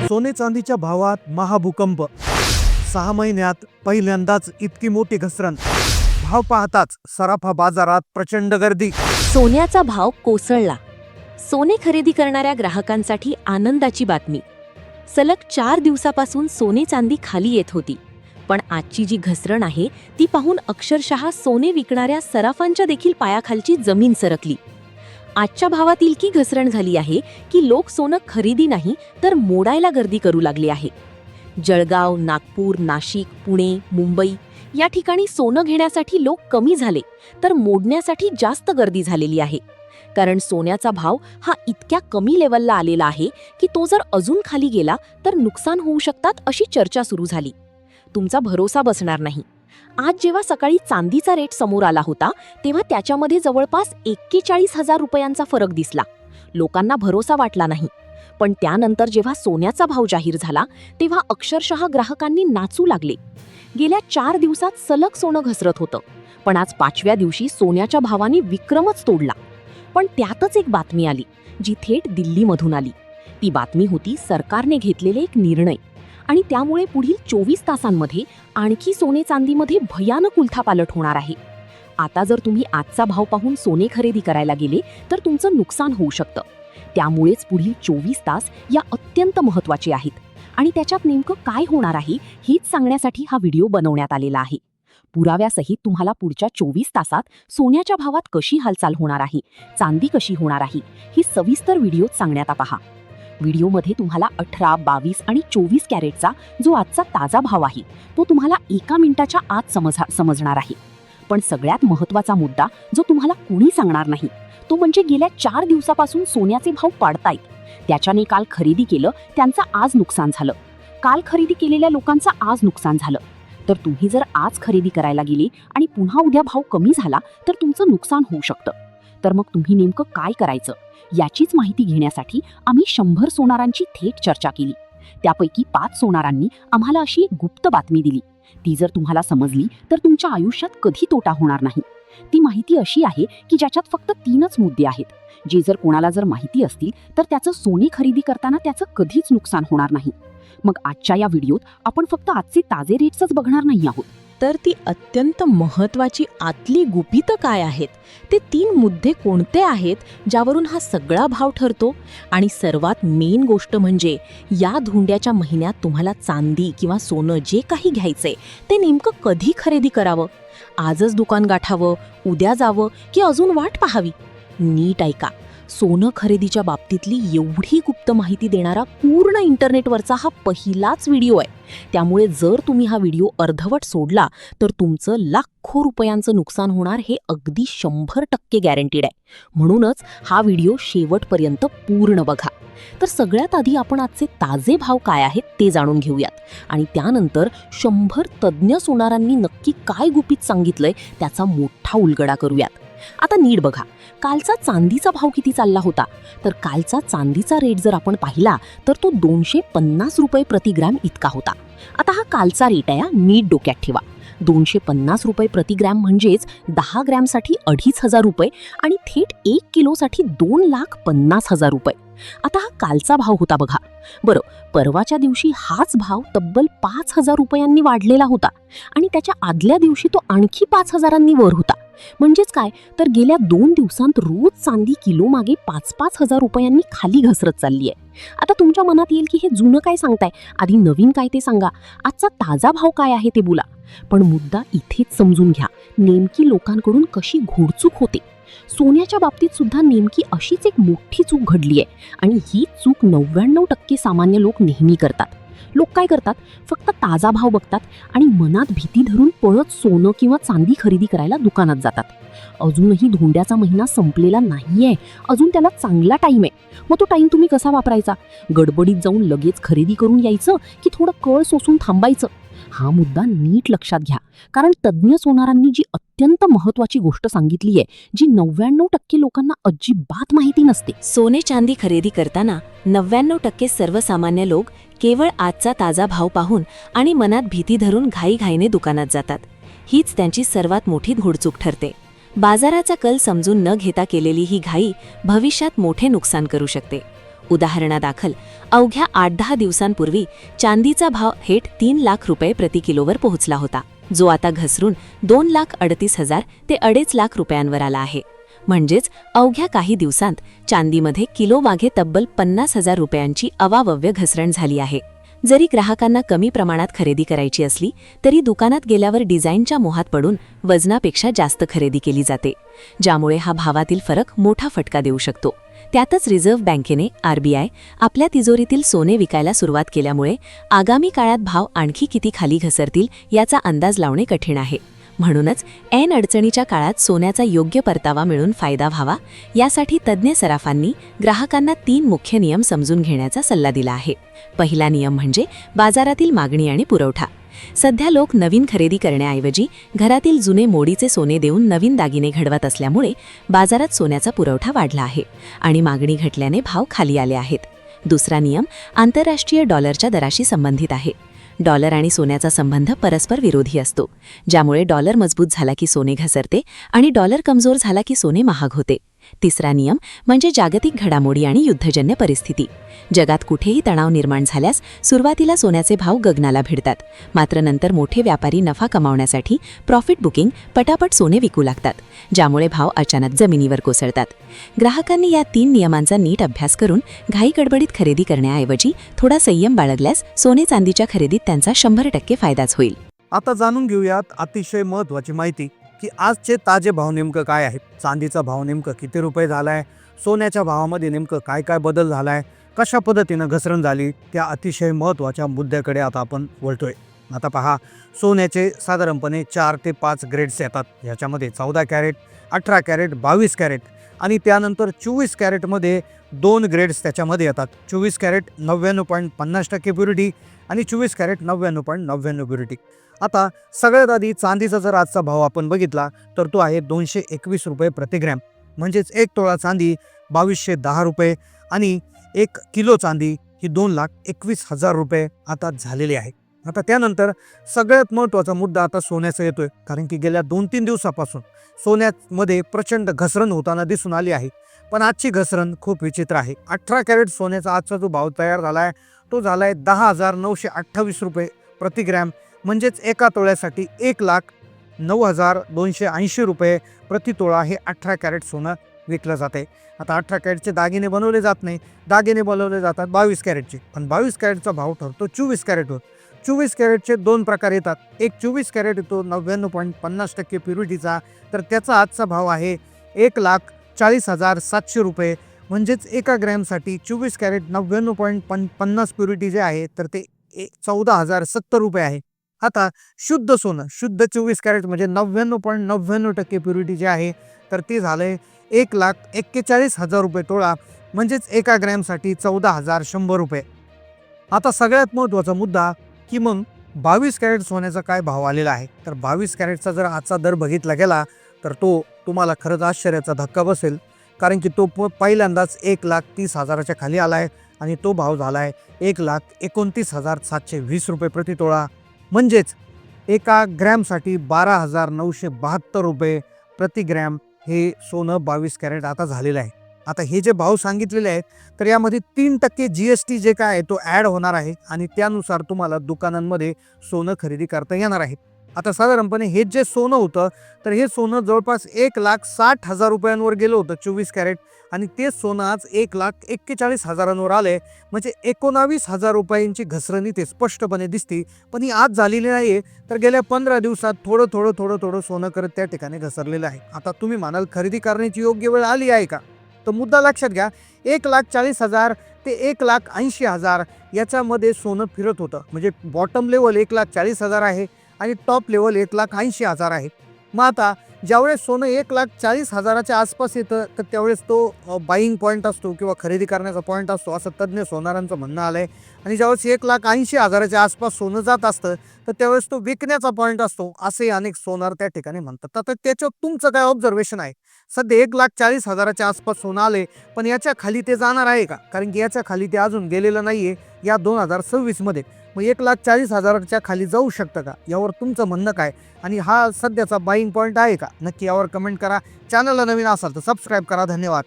सोने चांदीच्या भावात महाभूकंप. 6 महिन्यात पहिल्यांदाच इतकी मोठी घसरण. भाव पाहताच सराफा बाजारात प्रचंड गर्दी. सोन्याचा भाव कोसळला. सोने खरेदी करणाऱ्या ग्राहकांसाठी आनंदाची बातमी. सलग 4 दिवसापासून सोने चांदी खाली येत होती, पण आजची जी घसरण आहे ती पाहून अक्षरशः सोने विकणाऱ्या सराफांच्या देखील पायाखालची जमीन सरकली. आजच्या भावात इतकी घसरण झाली आहे की लोक सोनं खरेदी नाही तर मोडायला गर्दी करू लागले आहे. जळगाव, नागपूर, नाशिक, पुणे, मुंबई या ठिकाणी सोनं घेण्यासाठी लोक कमी झाले तर मोडण्यासाठी जास्त गर्दी झालेली आहे. कारण सोन्याचा भाव हा इतक्या कमी लेवलला आलेला आहे की तो जर अजून खाली गेला तर नुकसान होऊ शकतात अशी चर्चा सुरू झाली. तुमचा भरोसा बसणार नाही. आज जेव्हा सकाळी चांदीचा रेट समोर आला होता तेव्हा त्याच्यामध्ये जवळपास 41,000 रुपयांचा फरक दिसला. लोकांना भरोसा वाटला नाही. पण त्यानंतर जेव्हा सोन्याचा भाव जाहीर झाला तेव्हा अक्षरशः ग्राहकांनी नाचू लागले. गेल्या 4 दिवसात सलग सोनं घसरत होतं, पण आज 5व्या दिवशी सोन्याच्या भावाने विक्रमच तोडला. पण त्यातच एक बातमी आली जी थेट दिल्लीमधून आली. ती बातमी होती सरकारने घेतलेले एक निर्णय, आणि त्यामुळे पुढील 24 तासांमध्ये आणखी सोने चांदीमध्ये भयानक उलथापालट होणार आहे. आता जर तुम्ही आजचा भाव पाहून सोने खरेदी करायला गेले तर तुमचं नुकसान होऊ शकतं. त्यामुळेच पुढील 24 तास या अत्यंत महत्त्वाचे आहेत, आणि त्याच्यात नेमकं काय होणार आहे हेच सांगण्यासाठी हा व्हिडिओ बनवण्यात आलेला आहे. पुराव्यासहित तुम्हाला पुढच्या 24 तासात सोन्याच्या भावात कशी हालचाल होणार आहे, चांदी कशी होणार आहे ही सविस्तर व्हिडिओत सांगण्यात पहा. व्हिडिओमध्ये तुम्हाला 18, 22 आणि 24 कॅरेटचा जो आजचा ताजा भाव आहे तो तुम्हाला 1 मिनिटाच्या आत समजणार आहे. पण सगळ्यात महत्त्वाचा मुद्दा जो तुम्हाला कोणी सांगणार नाही तो म्हणजे गेल्या 4 दिवसापासून सोन्याचे भाव पाडतायत. त्याच्याने काल खरेदी केलं त्यांचं आज नुकसान झालं. काल खरेदी केलेल्या लोकांचं आज नुकसान झालं. तर तुम्ही जर आज खरेदी करायला गेले आणि पुन्हा उद्या भाव कमी झाला तर तुमचं नुकसान होऊ शकतं. तर मग तुम्ही नेमकं काय करायचं याचीच माहिती घेण्यासाठी आम्ही 100 सोनारांची थेट चर्चा केली. त्यापैकी 5 सोनारांनी आम्हाला अशी एक गुप्त बातमी दिली. ती जर तुम्हाला समजली तर तुमच्या आयुष्यात कधी तोटा होणार नाही. ती माहिती अशी आहे की ज्याच्यात फक्त 3च मुद्दे आहेत, जे जर कोणाला जर माहिती असतील तर त्याचं सोने खरेदी करताना त्याचं कधीच नुकसान होणार नाही. मग आजच्या या व्हिडिओत आपण फक्त आजचे ताजे रेट्सच बघणार नाही आहोत, तर ती अत्यंत महत्त्वाची आतली गुपितं काय आहेत, ते 3 मुद्दे कोणते आहेत ज्यावरून हा सगळा भाव ठरतो. आणि सर्वात मेन गोष्ट म्हणजे या धोंड्याच्या महिन्यात तुम्हाला चांदी किंवा सोनं जे काही घ्यायचंय ते नेमकं कधी खरेदी करावं. आजच दुकान गाठावं, उद्या जावं की अजून वाट पाहावी. नीट ऐका. सोनं खरेदीच्या बाबतीतली एवढी गुप्त माहिती देणारा पूर्ण इंटरनेटवरचा हा पहिलाच व्हिडिओ आहे. त्यामुळे जर तुम्ही हा व्हिडिओ अर्धवट सोडला तर तुमचं लाखो रुपयांचं नुकसान होणार हे अगदी 100% गॅरंटीड आहे. म्हणूनच हा व्हिडिओ शेवटपर्यंत पूर्ण बघा. तर सगळ्यात आधी आपण आजचे ताजे भाव काय आहेत ते जाणून घेऊयात, आणि त्यानंतर 100 तज्ज्ञ सोनारांनी नक्की काय गुपित सांगितलंय त्याचा मोठा उलगडा करूयात. आता नीट बघा, कालचा चांदीचा भाव किती चालला होता. तर कालचा चांदीचा रेट जर आपण पाहिला तर तो 250 रुपये प्रति ग्रॅम इतका होता. आता हा कालचा रेट आहे, नीट डोक्यात ठेवा. 250 रुपये प्रति ग्रॅम म्हणजेच 10 ग्रॅमसाठी 2,500 रुपये आणि थेट 1 किलोसाठी 2,50,000 रुपये. आता हा कालचा भाव होता बघा. बरं, परवाच्या दिवशी हाच भाव तब्बल 5,000 रुपयांनी वाढलेला होता, आणि त्याच्या आदल्या दिवशी तो आणखी 5,000 वर होता. म्हणजेच काय, तर गेल्या 2 दिवसांत रोज चांदी किलो मागे 5,000 रुपयांनी खाली घसरत चालली आहे. आता तुमच्या मनात येईल की हे जुनं काय सांगताय, आधी नवीन काय ते सांगा, आजचा ताजा भाव काय आहे ते बोला. पण मुद्दा इथेच समजून घ्या, नेमकी लोकांकडून कशी घोडचूक होते. सोन्याच्या बाबतीत सुद्धा नेमकी अशीच एक मोठी चूक घडली आहे, आणि ही चूक 99% सामान्य लोक नेहमी करतात. लोक काय करतात, फक्त ताजा भाव बघतात आणि मनात भीती धरून पळत सोनं किंवा चांदी खरेदी करायला दुकानात जातात. अजूनही धोंड्याचा महिना संपलेला नाहीये, अजून त्याला चांगला टाईम आहे. मग तो टाईम तुम्ही कसा वापरायचा? गडबडीत जाऊन लगेच खरेदी करून यायचं की थोडं कळ सोसून थांबायचं? हा मुद्दा नीट लक्षात घ्या, कारण तज्ज्ञ सोनारांनी जी अत्यंत महत्त्वाची गोष्ट सांगितली आहे, जी 99% लोकांना अजिबात माहिती नसते. सोने चांदी खरेदी करताना 99% सर्वसामान्य लोक केवळ आजचा ताजा भाव पाहून आणि मनात भीती धरून घाईघाईने दुकानात जातात. हीच त्यांची सर्वात मोठी घोडचूक ठरते. बाजाराचा कल समजून न घेता केलेली ही घाई भविष्यात मोठे नुकसान करू शकते. उदाहरणादाखल अवघ्या 8-10 दिवसांपूर्वी चांदीचा भाव थेट 3 लाख रुपये प्रति किलोवर पोहोचला होता, जो आता घसरून 2,38,000 ते 2.5 लाख रुपयांवर आला आहे. म्हणजेच अवघ्या काही दिवसांत चांदीमध्ये किलोमागे तब्बल 50,000 रुपयांची अवावव्य घसरण झाली आहे. जरी ग्राहकांना कमी प्रमाणात खरेदी करायची असली तरी दुकानात गेल्यावर डिझाईनच्या मोहात पडून वजनापेक्षा जास्त खरेदी केली जाते, ज्यामुळे हा भावातील फरक मोठा फटका देऊ शकतो. त्यातच रिझर्व्ह बँकेने RBI आपल्या तिजोरीतील सोने विकायला सुरुवात केल्यामुळे आगामी काळात भाव आणखी किती खाली घसरतील याचा अंदाज लावणे कठीण आहे. म्हणूनच ऐन अडचणीच्या काळात सोन्याचा योग्य परतावा मिळून फायदा व्हावा यासाठी तज्ज्ञ सराफांनी ग्राहकांना 3 मुख्य नियम समजून घेण्याचा सल्ला दिला आहे. पहिला नियम म्हणजे बाजारातील मागणी आणि पुरवठा. सध्या लोक नवीन खरेदी करण्याऐवजी घरातील जुने मोडीचे सोने देऊन नवीन दागिने घडवत असल्यामुळे बाजारात सोन्याचा पुरवठा वाढला आहे आणि मागणी घटल्याने भाव खाली आले आहेत. दुसरा नियम आंतरराष्ट्रीय डॉलरच्या दराशी संबंधित आहे. डॉलर आणि सोन्याचा संबंध परस्पर विरोधी असतो, ज्यामुळे डॉलर मजबूत झाला की सोने घसरते आणि डॉलर कमजोर झाला की सोने महाग होते. तिसरा नियम म्हणजे जागतिक घडामोडी आणि युद्धजन्य परिस्थिती. जगात कुठेही तणाव निर्माण झाल्यास सुरुवातीला सोन्याचे भाव गगनाला भिडतात, मात्र नंतर मोठे व्यापारी नफा कमावण्यासाठी प्रॉफिट बुकिंग पटापट सोने विकू लागतात, ज्यामुळे भाव अचानक जमिनीवर कोसळतात. ग्राहकांनी या 3 नियमांचा नीट अभ्यास करून घाई गडबडीत खरेदी करण्याऐवजी थोडा संयम बाळगल्यास सोने चांदीच्या खरेदीत त्यांचा 100% फायदाच होईल. आता जाणून घेऊयात अतिशय महत्त्वाची माहिती की आजचे ताजे भाव नेमकं काय आहेत. चांदीचा भाव नेमकं किती रुपये झालाय, सोन्याच्या भावामध्ये नेमकं काय काय बदल झालाय, कशा पद्धतीनं घसरण झाली, त्या अतिशय महत्त्वाच्या मुद्द्याकडे आता आपण वळतोय. आता पहा, सोन्याचे साधारणपणे 4 ते 5 ग्रेड्स येतात. याच्यामध्ये 14 कॅरेट, 18 कॅरेट, 22 कॅरेट आणि त्यानंतर 24 कॅरेटमध्ये 2 ग्रेड्स त्याच्यामध्ये येतात. 24 कॅरेट 99.50% प्युरिटी आणि 24 कॅरेट 99.99 प्युरिटी. आता सगळ्यात आधी चांदीचा जर आजचा भाव आपण बघितला तर तो आहे 221 रुपये प्रति ग्रॅम. म्हणजेच 1 तोळा चांदी 2210 रुपये आणि 1 किलो चांदी ही 2,21,000 रुपये आता झालेली आहे. आता त्यानंतर सगळ्यात महत्त्वाचा मुद्दा आता सोन्याचा येतोय, कारण की गेल्या 2-3 दिवसापासून सोन्यामध्ये प्रचंड घसरण होताना दिसून आली आहे. पण आजची घसरण खूप विचित्र आहे. 18 कॅरेट सोन्याचा आजचा जो भाव तयार झाला आहे तो झाला आहे 10,928 रुपये प्रति ग्रॅम. म्हणजेच एका तोळ्यासाठी 1,09,280 रुपये प्रति तोळा हे 18 कॅरेट सोनं विकलं जाते. आता 18 कॅरेटचे दागिने बनवले जात नाही, दागिने बनवले जातात 22 कॅरेटचे. पण 22 कॅरेटचा भाव ठरतो 24 कॅरेटवर. 24 कॅरेटचे 2 प्रकार येतात. एक 24 कॅरेट येतो 99.50% प्युरिटीचा, तर त्याचा आजचा भाव आहे 1,40,700 रुपये. म्हणजेच एका ग्रॅमसाठी 24 कॅरेट 99.50 प्युरिटी जे आहे तर ते 14,070 रुपये आहे. आता शुद्ध सोनं, शुद्ध 24 कॅरेट म्हणजे 99.99% प्युरिटी जे आहे तर ते झालंय 1,41,000 रुपये तोळा. म्हणजेच एका ग्रॅमसाठी 14,100 रुपये. आता सगळ्यात महत्त्वाचा मुद्दा की मग 22 कॅरेट सोन्याचा काय भाव आलेला आहे. तर 22 कॅरेटचा जर आजचा दर बघितला गेला तर तो तुम्हाला खरंच आश्चर्याचा धक्का बसेल, कारण की तो पहिल्यांदाच 1,30,000च्या खाली आला आहे आणि तो भाव झाला आहे 1,29,720 रुपये प्रति तोळा. म्हणजेच एका ग्रॅमसाठी 12,972 रुपये प्रति ग्रॅम हे सोनं 22 कॅरेट आता झालेलं आहे. आता हे जे भाव सांगितलेले आहेत तर यामध्ये 3% GST जे काय आहे तो ॲड होणार आहे आणि त्यानुसार तुम्हाला दुकानांमध्ये सोनं खरेदी करता येणार आहे. आता साधारणपणे हे जे सोनं होतं तर हे सोनं जवळपास 1,60,000 रुपयांवर गेलं होतं 24 कॅरेट आणि ते सोनं आज 1,41,000 आले. म्हणजे 19,000 रुपयांची घसरण इथे स्पष्टपणे दिसते. पण ही आज झालेली नाही आहे, तर गेल्या 15 दिवसात थोडं सोनं करत त्या ठिकाणी घसरलेलं आहे. आता तुम्ही म्हणाल खरेदी करण्याची योग्य वेळ आली आहे का, तर मुद्दा लक्षात घ्या. 1,40,000 ते 1,80,000 याच्यामध्ये सोनं फिरत होतं. म्हणजे बॉटम लेवल 1,40,000 आहे आणि टॉप लेवल 1,80,000 आहे. मग आता ज्यावेळेस सोनं 1,40,000च्या आसपास येतं तर त्यावेळेस तो बाईंग पॉईंट असतो किंवा खरेदी करण्याचा पॉईंट असतो असं तज्ज्ञ सोनारांचं म्हणणं आलं आहे. आणि ज्यावेळेस 1,80,000च्या आसपास सोनं जात असतं तर त्यावेळेस तो विकण्याचा पॉईंट असतो असे अनेक सोनार त्या ठिकाणी म्हणतात. तर त्याच्यात तुमचं काय ऑब्झर्वेशन आहे. सध्या 1,40,000च्या आसपास सोनं आले, पण याच्या खाली ते जाणार आहे का, कारण की याच्या खाली ते अजून गेलेलं नाही आहे या 2026मध्ये. मग 1,40,000च्या खाली जाऊ शकतं का, यावर तुमचं म्हणणं काय आणि हा सध्याचा बाईंग पॉईंट आहे का, नक्की यावर कमेंट करा. चॅनलला नवीन असाल तर सबस्क्राईब करा. धन्यवाद.